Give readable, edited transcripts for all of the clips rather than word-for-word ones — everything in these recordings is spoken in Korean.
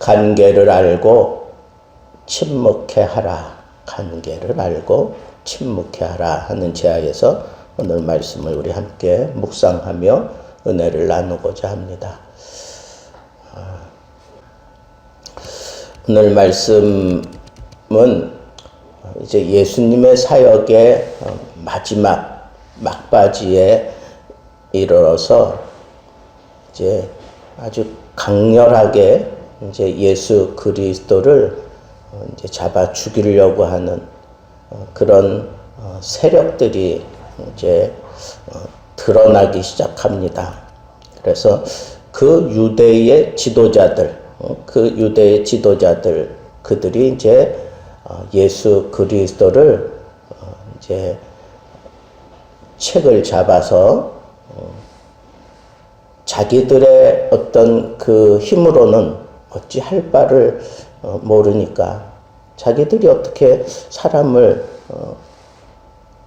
관계를 알고 침묵해 하라. 관계를 알고 침묵해 하라 하는 제하에서 오늘 말씀을 우리 함께 묵상하며 은혜를 나누고자 합니다. 오늘 말씀은 이제 예수님의 사역의 마지막 막바지에 이르러서 이제 아주 강렬하게 이제 예수 그리스도를 이제 잡아 죽이려고 하는 그런 세력들이 이제 드러나기 시작합니다. 그래서 그 유대의 지도자들, 그들이 이제 예수 그리스도를 이제 책을 잡아서 자기들의 어떤 그 힘으로는 어찌 할 바를 모르니까 자기들이 어떻게 사람을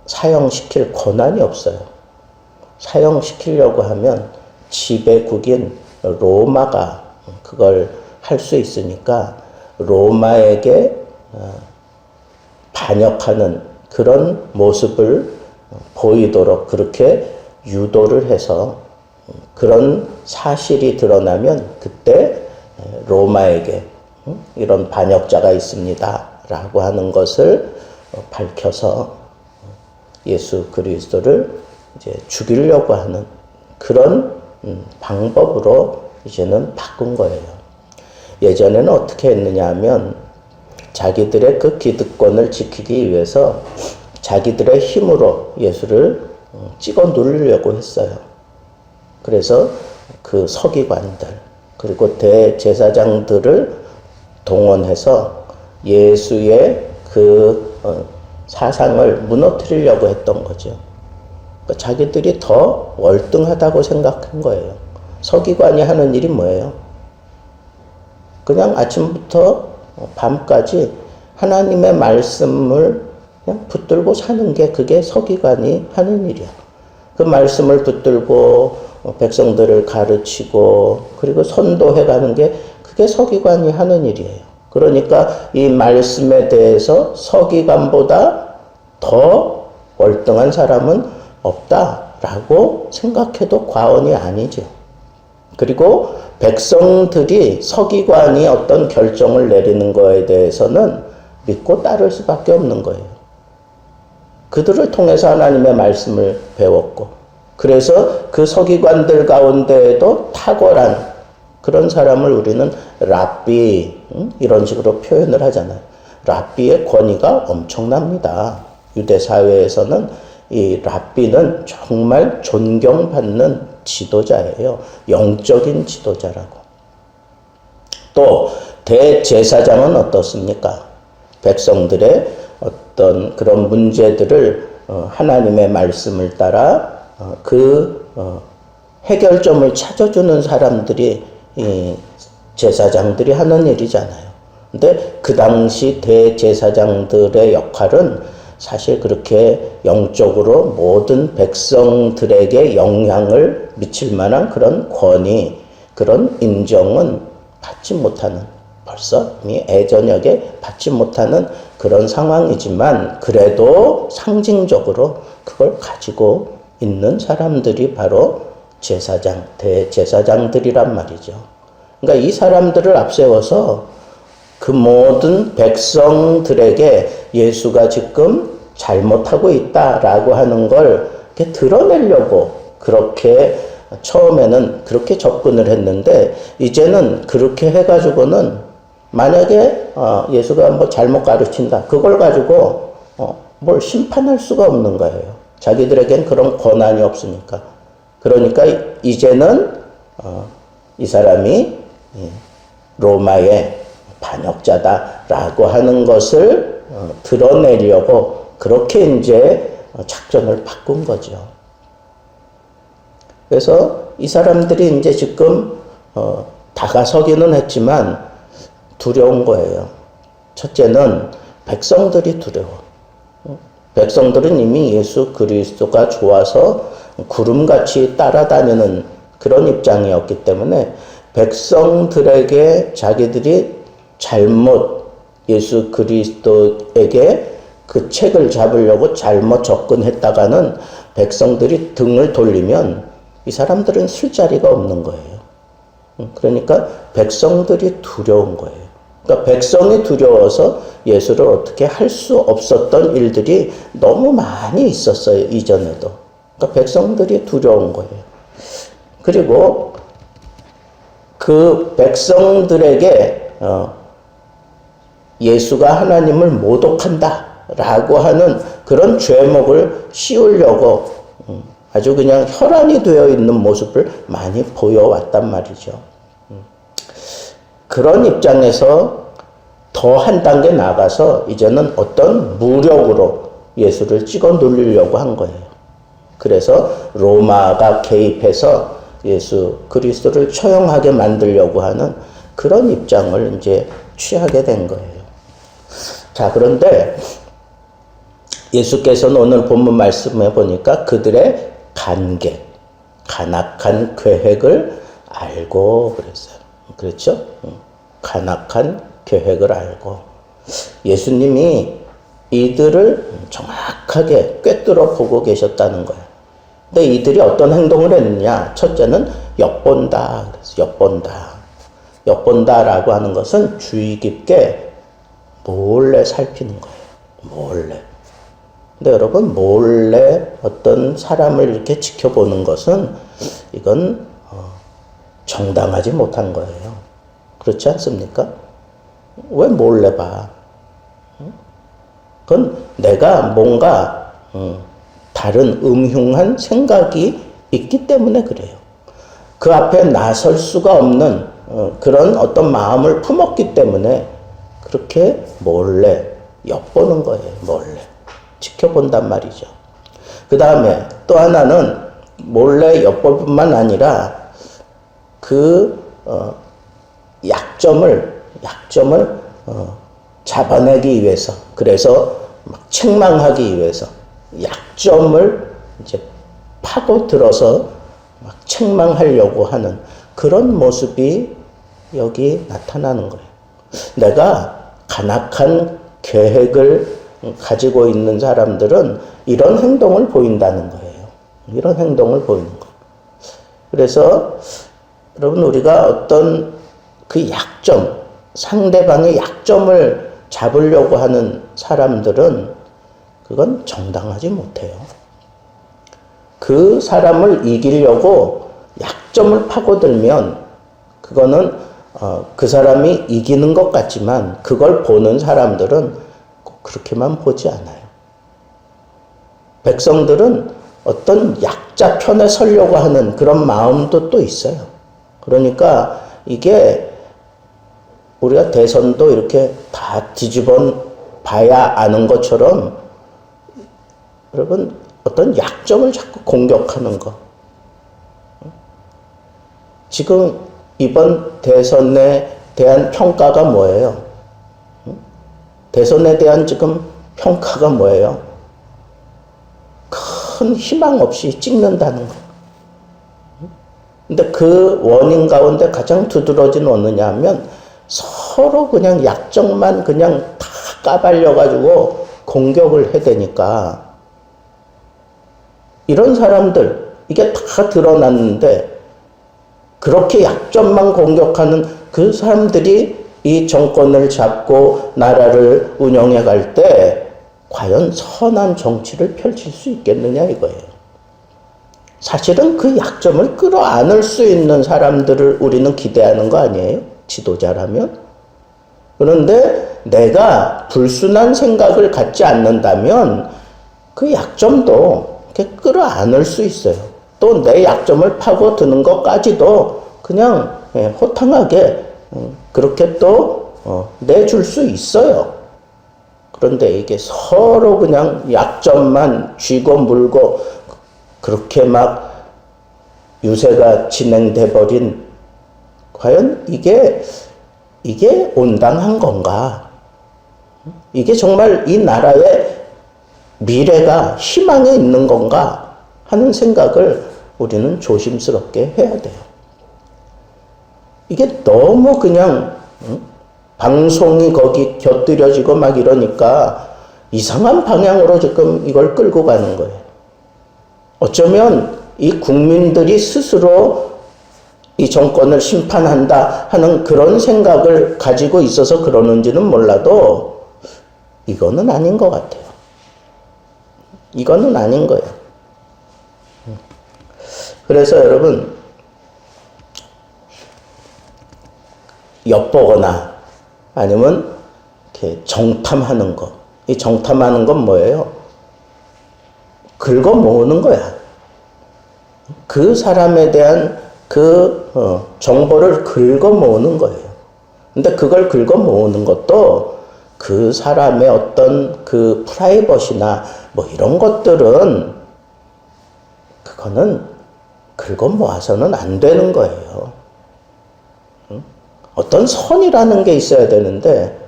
사형시킬 권한이 없어요. 사형시키려고 하면 지배국인 로마가 그걸 할 수 있으니까 로마에게 반역하는 그런 모습을 보이도록 그렇게 유도를 해서 그런 사실이 드러나면 그때 로마에게 이런 반역자가 있습니다 라고 하는 것을 밝혀서 예수 그리스도를 이제 죽이려고 하는 그런 방법으로 이제는 바꾼 거예요. 예전에는 어떻게 했느냐 하면 자기들의 그 기득권을 지키기 위해서 자기들의 힘으로 예수를 찍어 누르려고 했어요. 그래서 그 서기관들 그리고 대제사장들을 동원해서 예수의 그 사상을 무너뜨리려고 했던 거죠. 그러니까 자기들이 더 월등하다고 생각한 거예요. 서기관이 하는 일이 뭐예요? 그냥 아침부터 밤까지 하나님의 말씀을 그냥 붙들고 사는 게 그게 서기관이 하는 일이야. 그 말씀을 붙들고 백성들을 가르치고 그리고 선도해가는 게 그게 서기관이 하는 일이에요. 그러니까 이 말씀에 대해서 서기관보다 더 월등한 사람은 없다라고 생각해도 과언이 아니죠. 그리고 백성들이 서기관이 어떤 결정을 내리는 거에 대해서는 믿고 따를 수밖에 없는 거예요. 그들을 통해서 하나님의 말씀을 배웠고 그래서 그 서기관들 가운데에도 탁월한 그런 사람을 우리는 랍비 이런 식으로 표현을 하잖아요. 랍비의 권위가 엄청납니다. 유대 사회에서는 이 랍비는 정말 존경받는 지도자예요. 영적인 지도자라고. 또 대제사장은 어떻습니까? 백성들의 어떤 그런 문제들을 하나님의 말씀을 따라 해결점을 찾아주는 사람들이 이 제사장들이 하는 일이잖아요. 근데 그 당시 대제사장들의 역할은 사실 그렇게 영적으로 모든 백성들에게 영향을 미칠 만한 그런 권위, 그런 인정은 받지 못하는, 벌써 이미 애저녁에 받지 못하는 그런 상황이지만 그래도 상징적으로 그걸 가지고 있는 사람들이 바로 제사장, 대제사장들이란 말이죠. 그러니까 이 사람들을 앞세워서 그 모든 백성들에게 예수가 지금 잘못하고 있다라고 하는 걸 이렇게 드러내려고 그렇게 처음에는 그렇게 접근을 했는데 이제는 그렇게 해가지고는 만약에 예수가 뭐 잘못 가르친다 그걸 가지고 뭘 심판할 수가 없는 거예요. 자기들에겐 그런 권한이 없으니까. 그러니까 이제는 이 사람이 로마의 반역자다라고 하는 것을 드러내려고 그렇게 이제 작전을 바꾼 거죠. 그래서 이 사람들이 이제 지금 다가서기는 했지만 두려운 거예요. 첫째는 백성들이 두려워. 백성들은 이미 예수 그리스도가 좋아서 구름같이 따라다니는 그런 입장이었기 때문에 백성들에게 자기들이 잘못 예수 그리스도에게 그 책을 잡으려고 잘못 접근했다가는 백성들이 등을 돌리면 이 사람들은 술자리가 없는 거예요. 그러니까 백성들이 두려운 거예요. 그러니까 백성이 두려워서 예수를 어떻게 할 수 없었던 일들이 너무 많이 있었어요. 이전에도. 그러니까 백성들이 두려운 거예요. 그리고 그 백성들에게 예수가 하나님을 모독한다 라고 하는 그런 죄목을 씌우려고 아주 그냥 혈안이 되어 있는 모습을 많이 보여왔단 말이죠. 그런 입장에서 더 한 단계 나가서 이제는 어떤 무력으로 예수를 찍어 누르려고 한 거예요. 그래서 로마가 개입해서 예수 그리스도를 처형하게 만들려고 하는 그런 입장을 이제 취하게 된 거예요. 자, 그런데 예수께서는 오늘 본문 말씀해 보니까 그들의 간악한 계획을 알고 그랬어요. 그렇죠? 간악한 계획을 알고 예수님이 이들을 정확하게 꿰뚫어 보고 계셨다는 거예요. 근데 이들이 어떤 행동을 했느냐? 첫째는 엿본다. 그래서 엿본다라고 하는 것은 주의 깊게 몰래 살피는 거예요. 몰래. 근데 여러분, 몰래 어떤 사람을 이렇게 지켜보는 것은 이건 정당하지 못한 거예요. 그렇지 않습니까? 왜 몰래 봐? 그건 내가 뭔가 다른 음흉한 생각이 있기 때문에 그래요. 그 앞에 나설 수가 없는 그런 어떤 마음을 품었기 때문에 그렇게 몰래 엿보는 거예요. 몰래 지켜본단 말이죠. 그 다음에 또 하나는 몰래 엿볼 뿐만 아니라 그 약점을 잡아내기 위해서, 그래서 막 책망하기 위해서 약점을 이제 파고들어서 막 책망하려고 하는 그런 모습이 여기 나타나는 거예요. 내가 간악한 계획을 가지고 있는 사람들은 이런 행동을 보인다는 거예요. 이런 행동을 보이는 거예요. 그래서 여러분, 우리가 어떤 그 약점, 상대방의 약점을 잡으려고 하는 사람들은 그건 정당하지 못해요. 그 사람을 이기려고 약점을 파고들면 그거는 그 사람이 이기는 것 같지만 그걸 보는 사람들은 꼭 그렇게만 보지 않아요. 백성들은 어떤 약자 편에 서려고 하는 그런 마음도 또 있어요. 그러니까 이게 우리가 대선도 이렇게 다 뒤집어 봐야 아는 것처럼 여러분, 어떤 약점을 자꾸 공격하는 거. 지금 이번 대선에 대한 평가가 뭐예요? 대선에 대한 지금 평가가 뭐예요? 큰 희망 없이 찍는다는 거. 근데 그 원인 가운데 가장 두드러진 어느냐 하면 서로 그냥 약점만 그냥 다 까발려가지고 공격을 해대니까 이런 사람들, 이게 다 드러났는데 그렇게 약점만 공격하는 그 사람들이 이 정권을 잡고 나라를 운영해 갈 때 과연 선한 정치를 펼칠 수 있겠느냐 이거예요. 사실은 그 약점을 끌어안을 수 있는 사람들을 우리는 기대하는 거 아니에요? 지도자라면? 그런데 내가 불순한 생각을 갖지 않는다면 그 약점도 이렇게 끌어안을 수 있어요. 또 내 약점을 파고드는 것까지도 그냥 호탕하게 그렇게 또 내줄 수 있어요. 그런데 이게 서로 그냥 약점만 쥐고 물고 그렇게 막 유세가 진행돼 버린, 과연 이게 온당한 건가? 이게 정말 이 나라의 미래가 희망에 있는 건가 하는 생각을 우리는 조심스럽게 해야 돼요. 이게 너무 그냥 방송이 거기 곁들여지고 막 이러니까 이상한 방향으로 지금 이걸 끌고 가는 거예요. 어쩌면 이 국민들이 스스로 이 정권을 심판한다 하는 그런 생각을 가지고 있어서 그러는지는 몰라도 이거는 아닌 것 같아요. 이거는 아닌 거예요. 그래서 여러분, 엿보거나 아니면 이렇게 정탐하는 거. 이 정탐하는 건 뭐예요? 긁어 모으는 거야. 그 사람에 대한 정보를 긁어 모으는 거예요. 근데 그걸 긁어 모으는 것도 그 사람의 어떤 그 프라이버시나 뭐 이런 것들은 그거는 긁어 모아서는 안 되는 거예요. 어떤 선이라는 게 있어야 되는데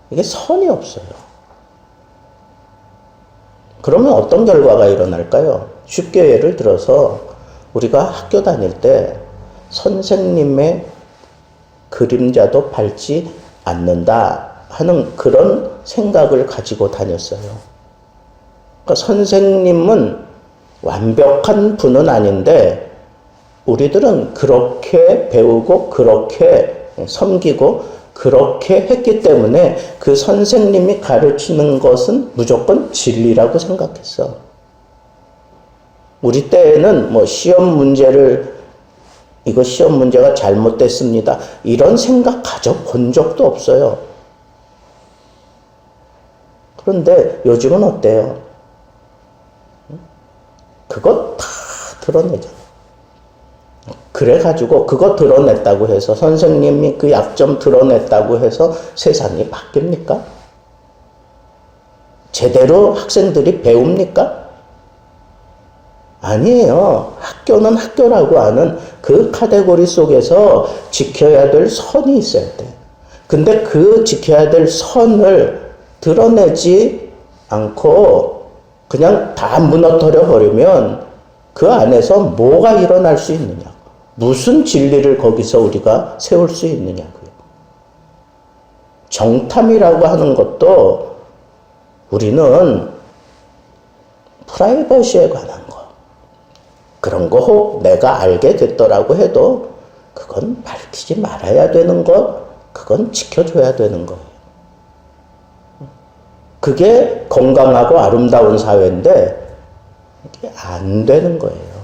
이게 선이 없어요. 그러면 어떤 결과가 일어날까요? 쉽게 예를 들어서 우리가 학교 다닐 때 선생님의 그림자도 밟지 않는다 하는 그런 생각을 가지고 다녔어요. 그러니까 선생님은 완벽한 분은 아닌데 우리들은 그렇게 배우고 그렇게 섬기고 그렇게 했기 때문에 그 선생님이 가르치는 것은 무조건 진리라고 생각했어. 우리 때에는 뭐 시험 문제를 이거 시험 문제가 잘못됐습니다. 이런 생각 가져본 적도 없어요. 그런데 요즘은 어때요? 그거 다 드러내잖아. 그래가지고 그거 드러냈다고 해서 선생님이 그 약점 드러냈다고 해서 세상이 바뀝니까? 제대로 학생들이 배웁니까? 아니에요. 학교는 학교라고 하는 그 카테고리 속에서 지켜야 될 선이 있어야 돼. 근데 그 지켜야 될 선을 드러내지 않고 그냥 다 무너뜨려 버리면 그 안에서 뭐가 일어날 수 있느냐? 무슨 진리를 거기서 우리가 세울 수 있느냐고요. 정탐이라고 하는 것도 우리는 프라이버시에 관한 거. 그런 거 혹 내가 알게 됐더라고 해도 그건 밝히지 말아야 되는 것, 그건 지켜줘야 되는 거예요. 그게 건강하고 아름다운 사회인데 이게 안 되는 거예요.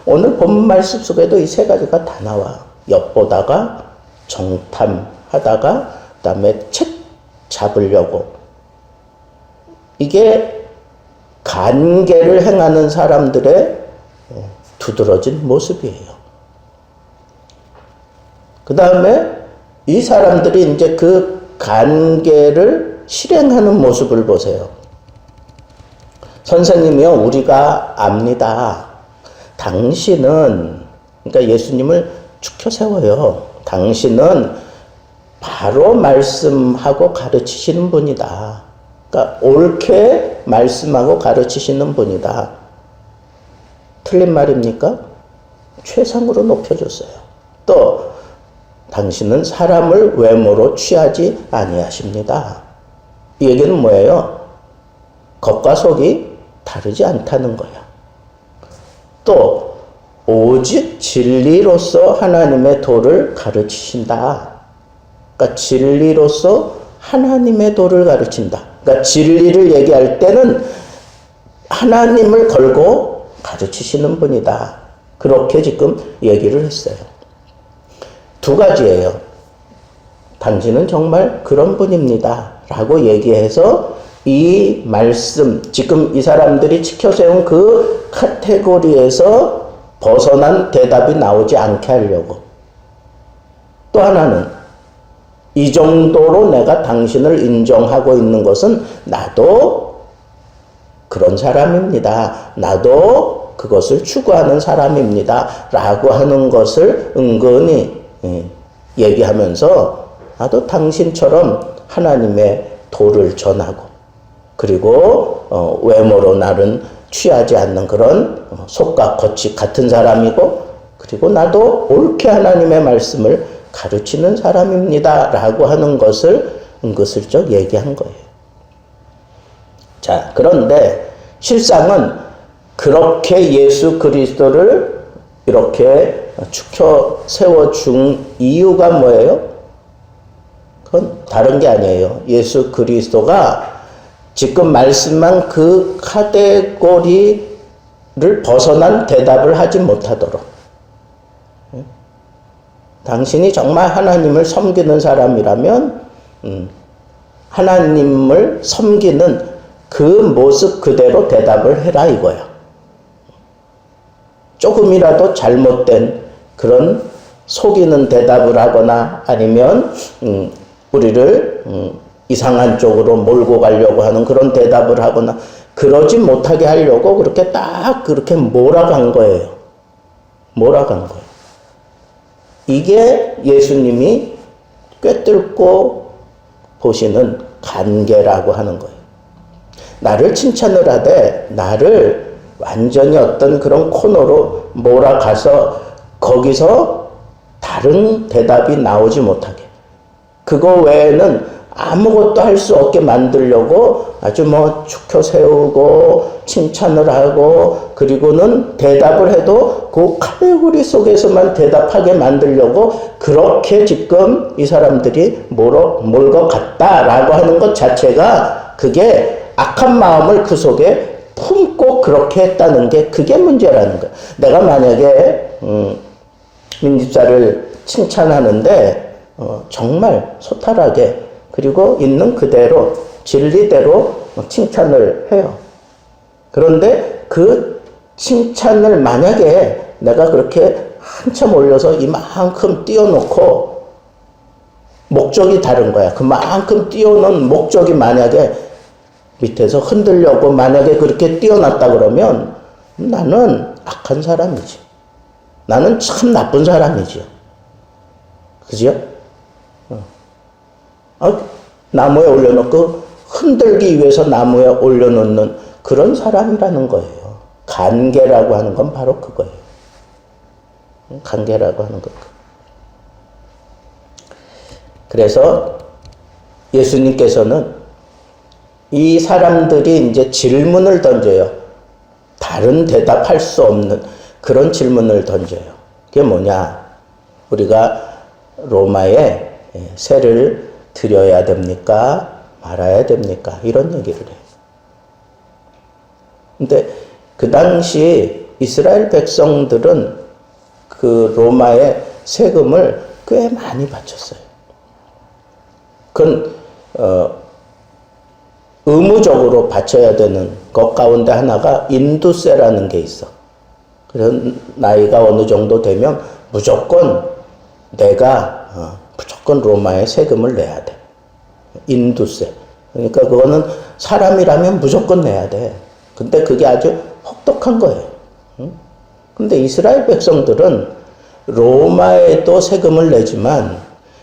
오늘 본 말씀 속에도 이 세 가지가 다 나와. 엿보다가, 정탐하다가, 그 다음에 책 잡으려고. 이게 간계를 행하는 사람들의 두드러진 모습이에요. 그 다음에 이 사람들이 이제 그 간계를 실행하는 모습을 보세요. 선생님이요, 우리가 압니다. 당신은, 그러니까 예수님을 축혀 세워요. 당신은 바로 말씀하고 가르치시는 분이다. 그러니까 옳게 말씀하고 가르치시는 분이다. 틀린 말입니까? 최상으로 높여줬어요. 또 당신은 사람을 외모로 취하지 아니하십니다. 이 얘기는 뭐예요? 겉과 속이 다르지 않다는 거야. 또 오직 진리로서 하나님의 도를 가르치신다. 그러니까 진리로서 하나님의 도를 가르친다. 그러니까 진리를 얘기할 때는 하나님을 걸고 가르치시는 분이다. 그렇게 지금 얘기를 했어요. 두 가지예요. 당신은 정말 그런 분입니다. 라고 얘기해서 이 말씀, 지금 이 사람들이 지켜세운 그 카테고리에서 벗어난 대답이 나오지 않게 하려고. 또 하나는 이 정도로 내가 당신을 인정하고 있는 것은 나도 그런 사람입니다. 나도 그것을 추구하는 사람입니다. 라고 하는 것을 은근히 얘기하면서 나도 당신처럼 하나님의 도를 전하고 그리고 외모로 나는 취하지 않는 그런 속과 겉이 같은 사람이고 그리고 나도 옳게 하나님의 말씀을 가르치는 사람입니다. 라고 하는 것을 은근슬쩍 얘기한 거예요. 자, 그런데 실상은 그렇게 예수 그리스도를 이렇게 축혀 세워준 이유가 뭐예요? 그건 다른 게 아니에요. 예수 그리스도가 지금 말씀한 그 카테고리를 벗어난 대답을 하지 못하도록, 당신이 정말 하나님을 섬기는 사람이라면 하나님을 섬기는 그 모습 그대로 대답을 해라 이거야. 조금이라도 잘못된 그런 속이는 대답을 하거나 아니면 우리를 이상한 쪽으로 몰고 가려고 하는 그런 대답을 하거나 그러지 못하게 하려고 그렇게 딱 그렇게 몰아간 거예요. 몰아간 거예요. 이게 예수님이 꿰뚫고 보시는 관계라고 하는 거예요. 나를 칭찬을 하되 나를 완전히 어떤 그런 코너로 몰아가서 거기서 다른 대답이 나오지 못하게, 그거 외에는 아무것도 할 수 없게 만들려고 아주 축혀 세우고 칭찬을 하고 그리고는 대답을 해도 그 카테고리 속에서만 대답하게 만들려고 그렇게 지금 이 사람들이 몰고 갔다라고 하는 것 자체가 그게 악한 마음을 그 속에 품고 그렇게 했다는 게 그게 문제라는 거야. 내가 만약에 민집사를 칭찬하는데 정말 소탈하게 그리고 있는 그대로 진리대로 칭찬을 해요. 그런데 그 칭찬을 만약에 내가 그렇게 한참 올려서 이만큼 띄워놓고 목적이 다른 거야. 그만큼 띄워놓은 목적이 만약에 밑에서 흔들려고 만약에 그렇게 띄워놨다 그러면 나는 악한 사람이지. 나는 참 나쁜 사람이지. 그죠? 나무에 올려놓고 흔들기 위해서 나무에 올려놓는 그런 사람이라는 거예요. 관계라고 하는 건 바로 그거예요. 관계라고 하는 것. 그래서 예수님께서는 이 사람들이 이제 질문을 던져요. 다른 대답할 수 없는 그런 질문을 던져요. 그게 뭐냐? 우리가 로마에 세를 드려야 됩니까? 말아야 됩니까? 이런 얘기를 해요. 근데 그 당시 이스라엘 백성들은 그 로마의 세금을 꽤 많이 바쳤어요. 그건 의무적으로 바쳐야 되는 것 가운데 하나가 인두세라는 게 있어. 그래서 나이가 어느 정도 되면 무조건 내가 무조건 로마에 세금을 내야 돼. 인두세. 그러니까 그거는 사람이라면 무조건 내야 돼. 근데 그게 아주 혹독한 거예요. 근데 이스라엘 백성들은 로마에도 세금을 내지만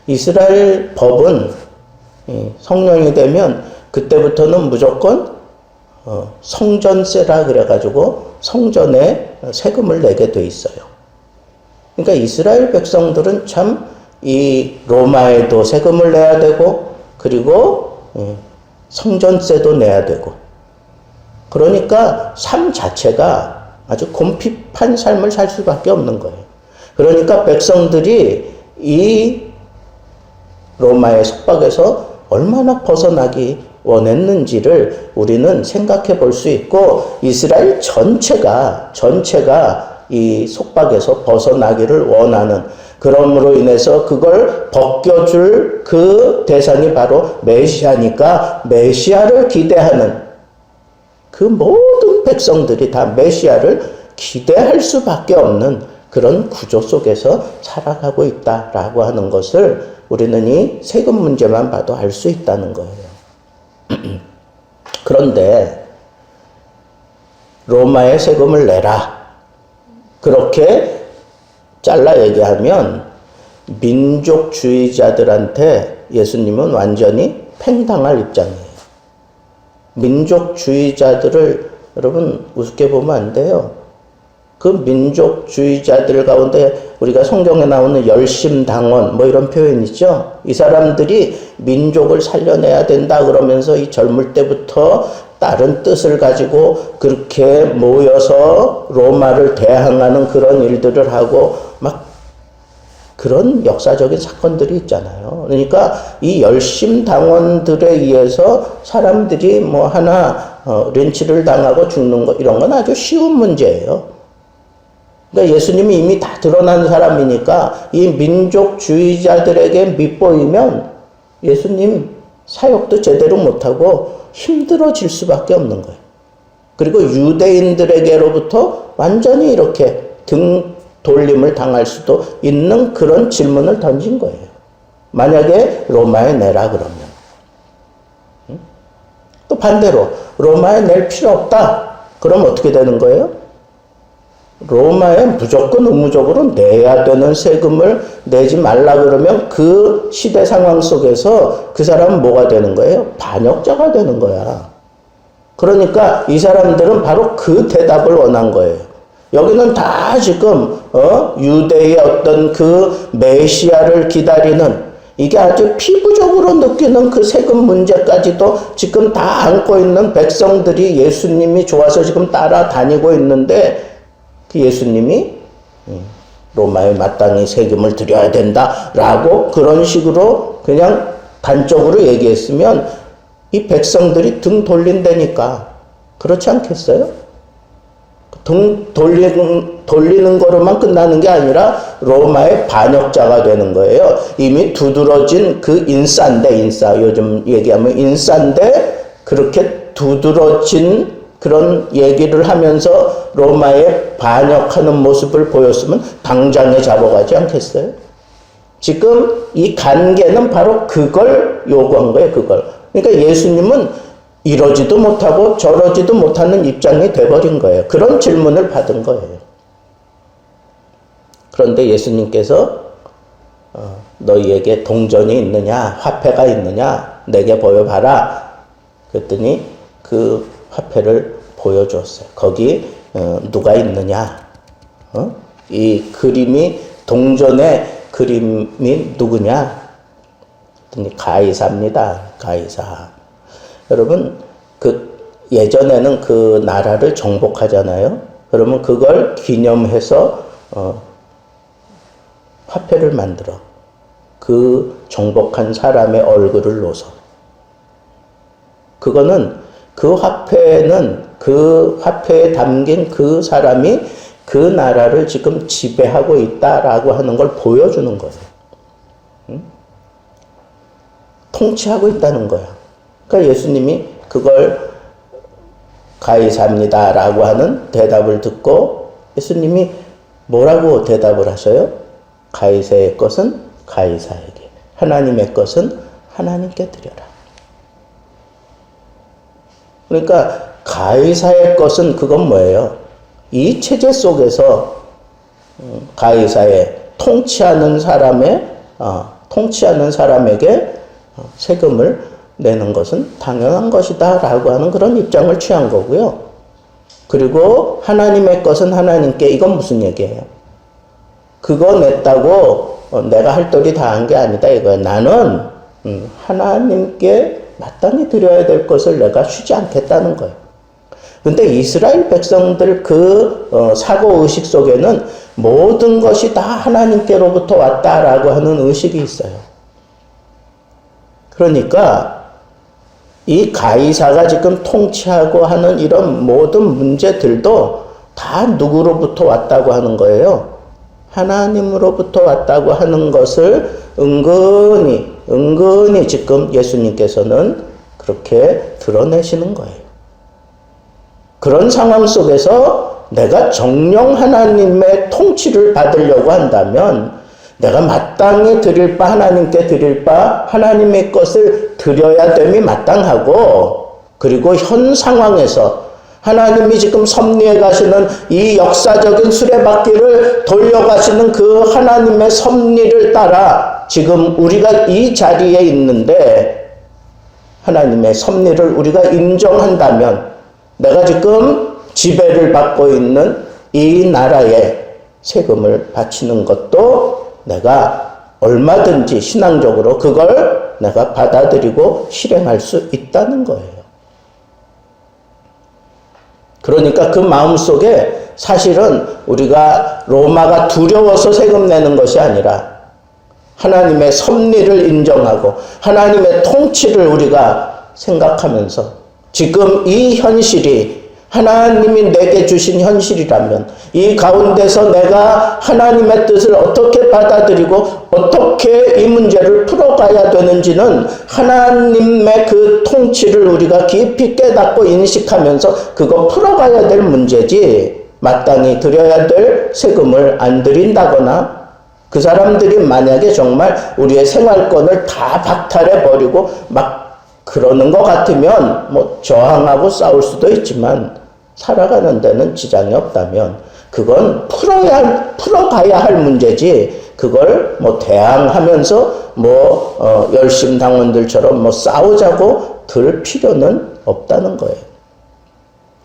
이스라엘 법은 성령이 되면 그때부터는 무조건 성전세라 그래가지고 성전에 세금을 내게 돼 있어요. 그러니까 이스라엘 백성들은 참 이 로마에도 세금을 내야 되고 그리고 성전세도 내야 되고 그러니까 삶 자체가 아주 곰핍한 삶을 살 수밖에 없는 거예요. 그러니까 백성들이 이 로마의 속박에서 얼마나 벗어나기 원했는지를 우리는 생각해 볼 수 있고 이스라엘 전체가 이 속박에서 벗어나기를 원하는, 그러므로 인해서 그걸 벗겨줄 그 대상이 바로 메시아니까 메시아를 기대하는 그 모든 백성들이 다 메시아를 기대할 수밖에 없는 그런 구조 속에서 살아가고 있다라고 하는 것을 우리는 이 세금 문제만 봐도 알 수 있다는 거예요. 그런데 로마에 세금을 내라 그렇게 잘라 얘기하면 민족주의자들한테 예수님은 완전히 팽당할 입장이에요. 민족주의자들을 여러분 우습게 보면 안 돼요. 그 민족주의자들 가운데 우리가 성경에 나오는 열심당원 뭐 이런 표현 있죠. 이 사람들이 민족을 살려내야 된다 그러면서 이 젊을 때부터 다른 뜻을 가지고 그렇게 모여서 로마를 대항하는 그런 일들을 하고 막 그런 역사적인 사건들이 있잖아요. 그러니까 이 열심당원들에 의해서 사람들이 뭐 하나 린치를 당하고 죽는 거 이런 건 아주 쉬운 문제예요. 그러니까 예수님이 이미 다 드러난 사람이니까 이 민족주의자들에게 밑보이면 예수님 사역도 제대로 못하고 힘들어질 수밖에 없는 거예요. 그리고 유대인들에게로부터 완전히 이렇게 등 돌림을 당할 수도 있는 그런 질문을 던진 거예요. 만약에 로마에 내라 그러면. 또 반대로 로마에 낼 필요 없다. 그럼 어떻게 되는 거예요? 로마에 무조건 의무적으로 내야 되는 세금을 내지 말라 그러면 그 시대 상황 속에서 그 사람은 뭐가 되는 거예요? 반역자가 되는 거야. 그러니까 이 사람들은 바로 그 대답을 원한 거예요. 여기는 다 지금 유대의 어떤 그 메시아를 기다리는 이게 아주 피부적으로 느끼는 그 세금 문제까지도 지금 다 안고 있는 백성들이 예수님이 좋아서 지금 따라다니고 있는데 그 예수님이 로마에 마땅히 세금을 드려야 된다라고 그런 식으로 그냥 단적으로 얘기했으면 이 백성들이 등 돌린다니까. 그렇지 않겠어요? 등 돌리는 거로만 끝나는 게 아니라 로마의 반역자가 되는 거예요. 이미 두드러진 그 인싸인데, 요즘 얘기하면 인싸인데 그렇게 두드러진 그런 얘기를 하면서 로마에 반역하는 모습을 보였으면 당장에 잡아가지 않겠어요? 지금 이 관계는 바로 그걸 요구한 거예요, 그걸. 그러니까 예수님은 이러지도 못하고 저러지도 못하는 입장이 돼버린 거예요. 그런 질문을 받은 거예요. 그런데 예수님께서 너희에게 동전이 있느냐, 화폐가 있느냐, 내게 보여봐라. 그랬더니 그 화폐를 보여줬어요. 거기 누가 있느냐? 이 그림이 동전의 그림이 누구냐? 그랬더니 가이사입니다. 가이사. 여러분 그 예전에는 그 나라를 정복하잖아요. 그러면 그걸 기념해서 화폐를 만들어. 그 정복한 사람의 얼굴을 놓아서. 그거는 그 화폐에 담긴 그 사람이 그 나라를 지금 지배하고 있다라고 하는 걸 보여주는 거예요. 통치하고 있다는 거야. 그러니까 예수님이 그걸 가이사입니다라고 하는 대답을 듣고 예수님이 뭐라고 대답을 하셔요? 가이사의 것은 가이사에게, 하나님의 것은 하나님께 드려라. 그러니까 가이사의 것은 그건 뭐예요? 이 체제 속에서 가이사의 통치하는 사람에게 세금을 내는 것은 당연한 것이다 라고 하는 그런 입장을 취한 거고요. 그리고 하나님의 것은 하나님께, 이건 무슨 얘기예요? 그거 냈다고 내가 할 도리 다 한 게 아니다 이거야. 나는 하나님께 마땅히 드려야 될 것을 내가 쉬지 않겠다는 거예요. 근데 이스라엘 백성들 그 사고의식 속에는 모든 것이 다 하나님께로부터 왔다라고 하는 의식이 있어요. 그러니까 이 가이사가 지금 통치하고 하는 이런 모든 문제들도 다 누구로부터 왔다고 하는 거예요? 하나님으로부터 왔다고 하는 것을 은근히 지금 예수님께서는 그렇게 드러내시는 거예요. 그런 상황 속에서 내가 정령 하나님의 통치를 받으려고 한다면 내가 마땅히 드릴 바, 하나님께 드릴 바, 하나님의 것을 드려야 됨이 마땅하고, 그리고 현 상황에서 하나님이 지금 섭리해 가시는 이 역사적인 수레바퀴를 돌려가시는 그 하나님의 섭리를 따라 지금 우리가 이 자리에 있는데 하나님의 섭리를 우리가 인정한다면 내가 지금 지배를 받고 있는 이 나라에 세금을 바치는 것도 내가 얼마든지 신앙적으로 그걸 내가 받아들이고 실행할 수 있다는 거예요. 그러니까 그 마음속에 사실은 우리가 로마가 두려워서 세금 내는 것이 아니라 하나님의 섭리를 인정하고 하나님의 통치를 우리가 생각하면서 지금 이 현실이 하나님이 내게 주신 현실이라면 이 가운데서 내가 하나님의 뜻을 어떻게 받아들이고 어떻게 이 문제를 풀어가야 되는지는 하나님의 그 통치를 우리가 깊이 깨닫고 인식하면서 그거 풀어가야 될 문제지, 마땅히 드려야 될 세금을 안 드린다거나 그 사람들이 만약에 정말 우리의 생활권을 다 박탈해버리고 막 그러는 것 같으면 뭐 저항하고 싸울 수도 있지만 살아가는 데는 지장이 없다면 그건 풀어가야 할 문제지, 그걸 뭐 대항하면서 열심 당원들처럼 뭐 싸우자고 들 필요는 없다는 거예요.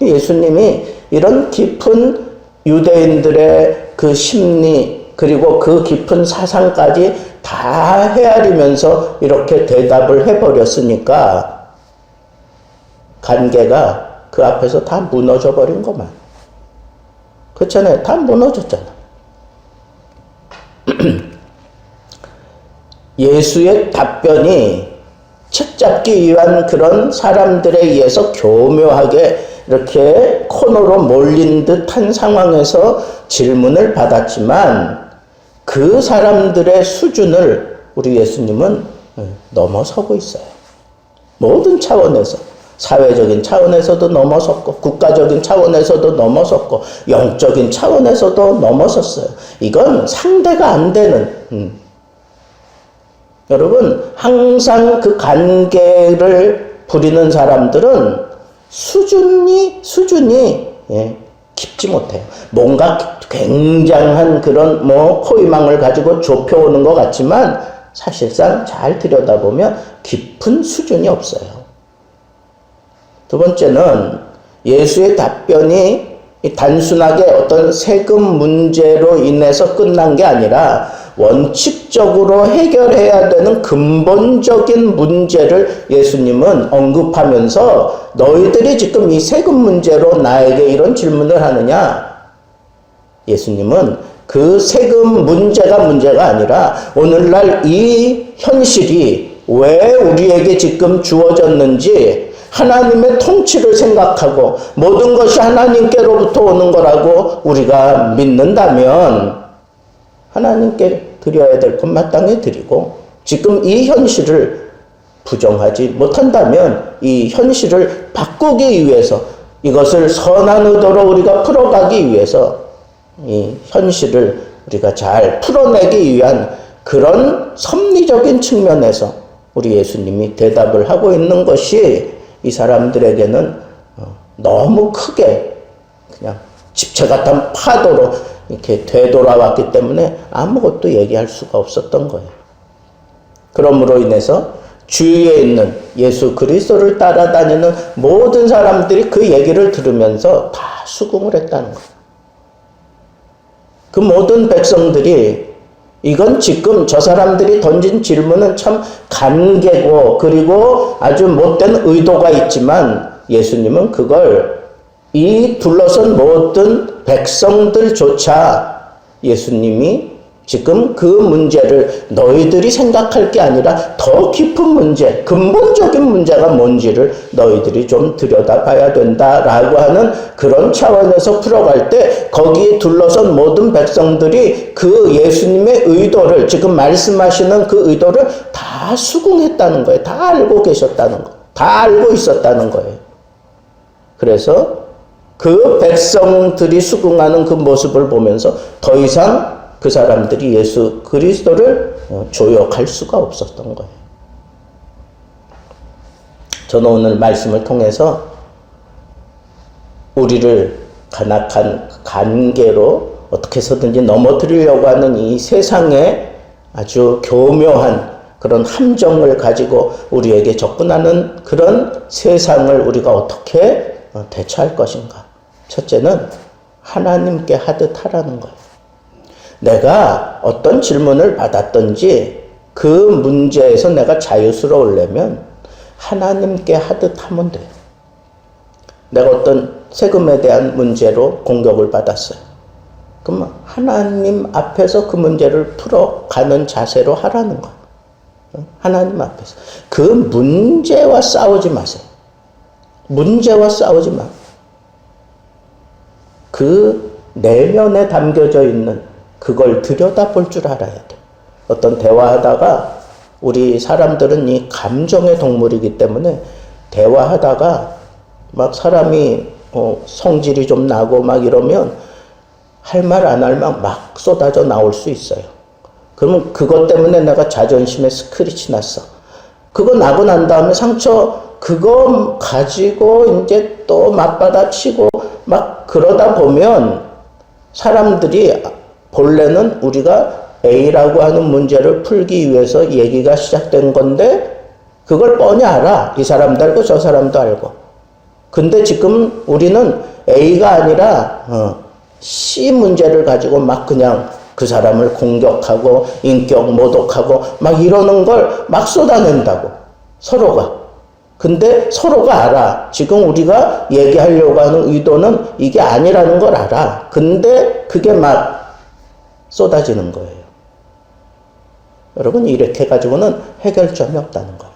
예수님이 이런 깊은 유대인들의 그 심리 그리고 그 깊은 사상까지 다 헤아리면서 이렇게 대답을 해버렸으니까 관계가 그 앞에서 다 무너져 버린 것만. 그렇잖아요. 다 무너졌잖아. 예수의 답변이 책잡기 위한 그런 사람들에 의해서 교묘하게 이렇게 코너로 몰린 듯한 상황에서 질문을 받았지만 그 사람들의 수준을 우리 예수님은 넘어서고 있어요. 모든 차원에서. 사회적인 차원에서도 넘어섰고 국가적인 차원에서도 넘어섰고 영적인 차원에서도 넘어섰어요. 이건 상대가 안 되는 여러분, 항상 그 관계를 부리는 사람들은 수준이 깊지 못해요. 뭔가 굉장한 그런 포위망을 가지고 좁혀오는 것 같지만 사실상 잘 들여다보면 깊은 수준이 없어요. 두 번째는 예수의 답변이 단순하게 어떤 세금 문제로 인해서 끝난 게 아니라 원칙적으로 해결해야 되는 근본적인 문제를 예수님은 언급하면서 너희들이 지금 이 세금 문제로 나에게 이런 질문을 하느냐? 예수님은 그 세금 문제가 아니라 오늘날 이 현실이 왜 우리에게 지금 주어졌는지 하나님의 통치를 생각하고 모든 것이 하나님께로부터 오는 거라고 우리가 믿는다면 하나님께 드려야 될 것 마땅히 드리고 지금 이 현실을 부정하지 못한다면 이 현실을 바꾸기 위해서 이것을 선한 의도로 우리가 풀어가기 위해서 이 현실을 우리가 잘 풀어내기 위한 그런 섭리적인 측면에서 우리 예수님이 대답을 하고 있는 것이 이 사람들에게는 너무 크게 그냥 집체 같은 파도로 이렇게 되돌아왔기 때문에 아무것도 얘기할 수가 없었던 거예요. 그러므로 인해서 주위에 있는 예수 그리스도를 따라다니는 모든 사람들이 그 얘기를 들으면서 다 수긍을 했다는 거예요. 그 모든 백성들이 이건 지금 저 사람들이 던진 질문은 참 간계고 그리고 아주 못된 의도가 있지만 예수님은 그걸 이 둘러선 모든 백성들조차 예수님이 지금 그 문제를 너희들이 생각할 게 아니라 더 깊은 문제, 근본적인 문제가 뭔지를 너희들이 좀 들여다봐야 된다라고 하는 그런 차원에서 풀어갈 때 거기에 둘러선 모든 백성들이 그 예수님의 의도를 지금 말씀하시는 그 의도를 다 수긍했다는 거예요. 다 알고 계셨다는 거. 다 알고 있었다는 거예요. 그래서 그 백성들이 수긍하는 그 모습을 보면서 더 이상 그 사람들이 예수 그리스도를 조역할 수가 없었던 거예요. 저는 오늘 말씀을 통해서 우리를 간악한 관계로 어떻게 해서든지 넘어뜨리려고 하는 이 세상에 아주 교묘한 그런 함정을 가지고 우리에게 접근하는 그런 세상을 우리가 어떻게 대처할 것인가. 첫째는 하나님께 하듯 하라는 거예요. 내가 어떤 질문을 받았든지 그 문제에서 내가 자유스러우려면 하나님께 하듯 하면 돼요. 내가 어떤 세금에 대한 문제로 공격을 받았어요. 그러면 하나님 앞에서 그 문제를 풀어가는 자세로 하라는 거예요. 하나님 앞에서. 그 문제와 싸우지 마세요. 문제와 싸우지 마. 그 내면에 담겨져 있는 그걸 들여다볼 줄 알아야 돼. 어떤 대화하다가 우리 사람들은 이 감정의 동물이기 때문에 대화하다가 막 사람이 성질이 좀 나고 막 이러면 할 말 안 할 말 막 쏟아져 나올 수 있어요. 그러면 그것 때문에 내가 자존심에 스크래치 났어. 그거 나고 난 다음에 상처 그거 가지고 이제 또 맞받아치고 막 그러다 보면 사람들이 본래는 우리가 A라고 하는 문제를 풀기 위해서 얘기가 시작된 건데 그걸 뻔히 알아. 이 사람도 알고 저 사람도 알고. 근데 지금 우리는 A가 아니라 C 문제를 가지고 막 그냥 그 사람을 공격하고 인격 모독하고 막 이러는 걸 막 쏟아낸다고. 서로가. 근데 서로가 알아. 지금 우리가 얘기하려고 하는 의도는 이게 아니라는 걸 알아. 근데 그게 막 쏟아지는 거예요. 여러분 이렇게 가지고는 해결점이 없다는 거예요.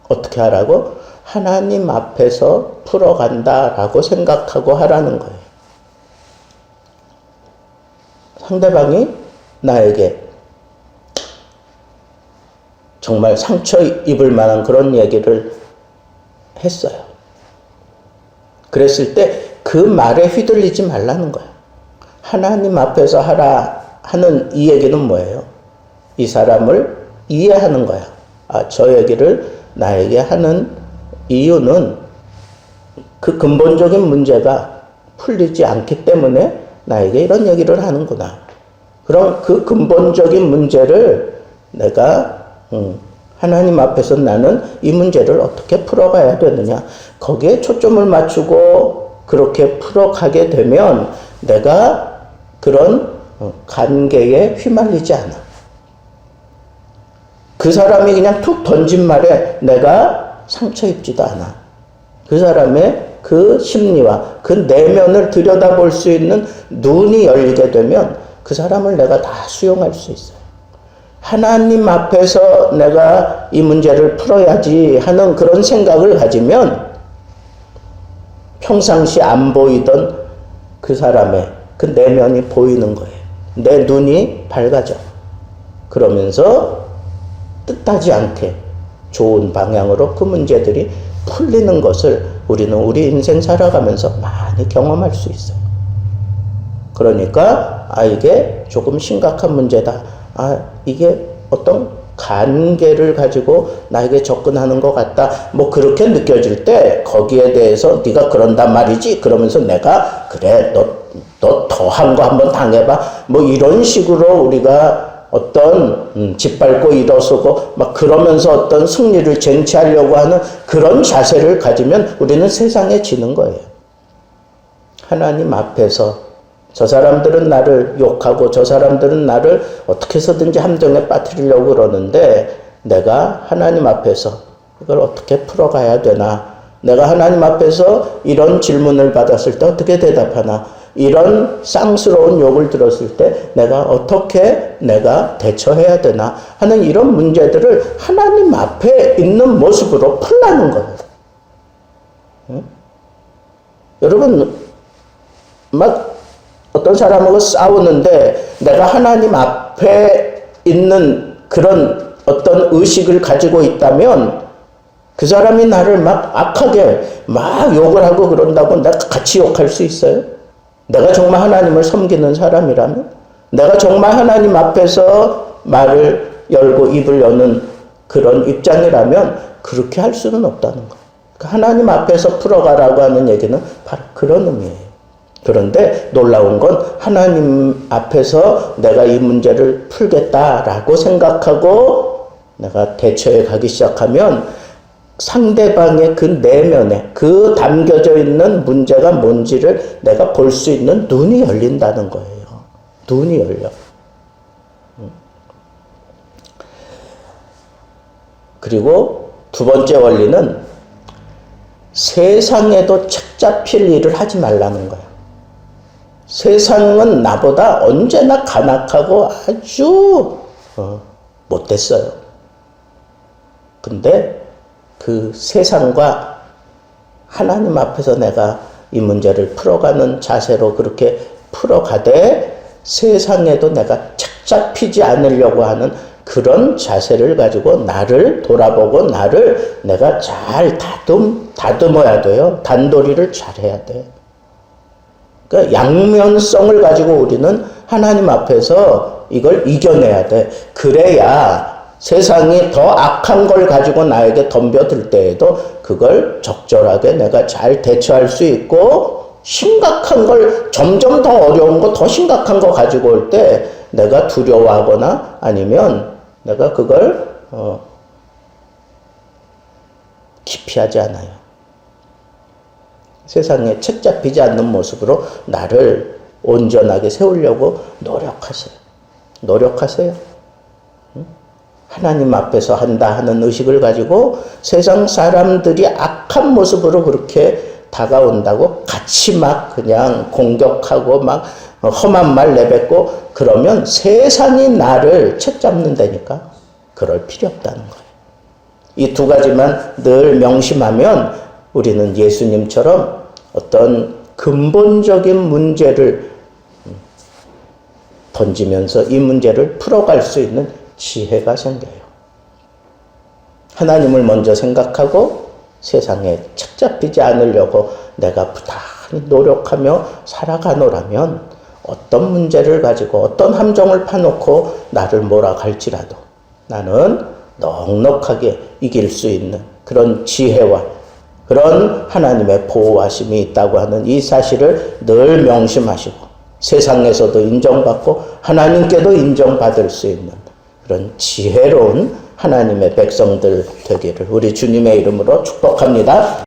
어떻게 하라고? 하나님 앞에서 풀어간다라고 생각하고 하라는 거예요. 상대방이 나에게 정말 상처 입을 만한 그런 얘기를 했어요. 그랬을 때 그 말에 휘둘리지 말라는 거예요. 하나님 앞에서 하라 하는 이 얘기는 뭐예요? 이 사람을 이해하는 거야. 저 얘기를 나에게 하는 이유는 그 근본적인 문제가 풀리지 않기 때문에 나에게 이런 얘기를 하는구나. 그럼 그 근본적인 문제를 내가 하나님 앞에서 나는 이 문제를 어떻게 풀어가야 되느냐. 거기에 초점을 맞추고 그렇게 풀어가게 되면 내가 그런 관계에 휘말리지 않아. 그 사람이 그냥 툭 던진 말에 내가 상처 입지도 않아. 그 사람의 그 심리와 그 내면을 들여다볼 수 있는 눈이 열리게 되면 그 사람을 내가 다 수용할 수 있어요. 하나님 앞에서 내가 이 문제를 풀어야지 하는 그런 생각을 가지면 평상시 안 보이던 그 사람의 그 내면이 보이는 거예요. 내 눈이 밝아져. 그러면서 뜻하지 않게 좋은 방향으로 그 문제들이 풀리는 것을 우리는 우리 인생 살아가면서 많이 경험할 수 있어요. 그러니까 이게 조금 심각한 문제다. 이게 어떤 관계를 가지고 나에게 접근하는 것 같다. 뭐 그렇게 느껴질 때 거기에 대해서 네가 그런단 말이지. 그러면서 내가 그래 너 더한 거 한번 당해봐. 뭐 이런 식으로 우리가 어떤 짓밟고 일어서고 막 그러면서 어떤 승리를 쟁취하려고 하는 그런 자세를 가지면 우리는 세상에 지는 거예요. 하나님 앞에서 저 사람들은 나를 욕하고 저 사람들은 나를 어떻게 해서든지 함정에 빠뜨리려고 그러는데 내가 하나님 앞에서 이걸 어떻게 풀어가야 되나. 내가 하나님 앞에서 이런 질문을 받았을 때 어떻게 대답하나. 이런 쌍스러운 욕을 들었을 때 내가 어떻게 내가 대처해야 되나 하는 이런 문제들을 하나님 앞에 있는 모습으로 풀라는 거예요. 응? 여러분 막 어떤 사람하고 싸우는데 내가 하나님 앞에 있는 그런 어떤 의식을 가지고 있다면 그 사람이 나를 막 악하게 막 욕을 하고 그런다고 내가 같이 욕할 수 있어요? 내가 정말 하나님을 섬기는 사람이라면, 내가 정말 하나님 앞에서 말을 열고 입을 여는 그런 입장이라면 그렇게 할 수는 없다는 거예요. 하나님 앞에서 풀어가라고 하는 얘기는 바로 그런 의미예요. 그런데 놀라운 건 하나님 앞에서 내가 이 문제를 풀겠다라고 생각하고 내가 대처해 가기 시작하면 상대방의 그 내면에 그 담겨져 있는 문제가 뭔지를 내가 볼 수 있는 눈이 열린다는 거예요. 눈이 열려. 그리고 두 번째 원리는 세상에도 책 잡힐 일을 하지 말라는 거야. 세상은 나보다 언제나 간악하고 아주 못됐어요. 근데 그 세상과 하나님 앞에서 내가 이 문제를 풀어가는 자세로 그렇게 풀어가되 세상에도 내가 착 잡히지 않으려고 하는 그런 자세를 가지고 나를 돌아보고 나를 내가 잘 다듬어야 돼요. 단도리를 잘 해야 돼. 그러니까 양면성을 가지고 우리는 하나님 앞에서 이걸 이겨내야 돼. 그래야 세상이 더 악한 걸 가지고 나에게 덤벼들 때에도 그걸 적절하게 내가 잘 대처할 수 있고 심각한 걸 점점 더 어려운 거 더 심각한 거 가지고 올 때 내가 두려워하거나 아니면 내가 그걸 기피하지 않아요. 세상에 책 잡히지 않는 모습으로 나를 온전하게 세우려고 노력하세요. 노력하세요. 하나님 앞에서 한다 하는 의식을 가지고 세상 사람들이 악한 모습으로 그렇게 다가온다고 같이 막 그냥 공격하고 막 험한 말 내뱉고 그러면 세상이 나를 책 잡는다니까. 그럴 필요 없다는 거예요. 이 두 가지만 늘 명심하면 우리는 예수님처럼 어떤 근본적인 문제를 던지면서 이 문제를 풀어갈 수 있는 지혜가 생겨요. 하나님을 먼저 생각하고 세상에 착 잡히지 않으려고 내가 부단히 노력하며 살아가노라면 어떤 문제를 가지고 어떤 함정을 파놓고 나를 몰아갈지라도 나는 넉넉하게 이길 수 있는 그런 지혜와 그런 하나님의 보호하심이 있다고 하는 이 사실을 늘 명심하시고 세상에서도 인정받고 하나님께도 인정받을 수 있는 그런 지혜로운 하나님의 백성들 되기를 우리 주님의 이름으로 축복합니다.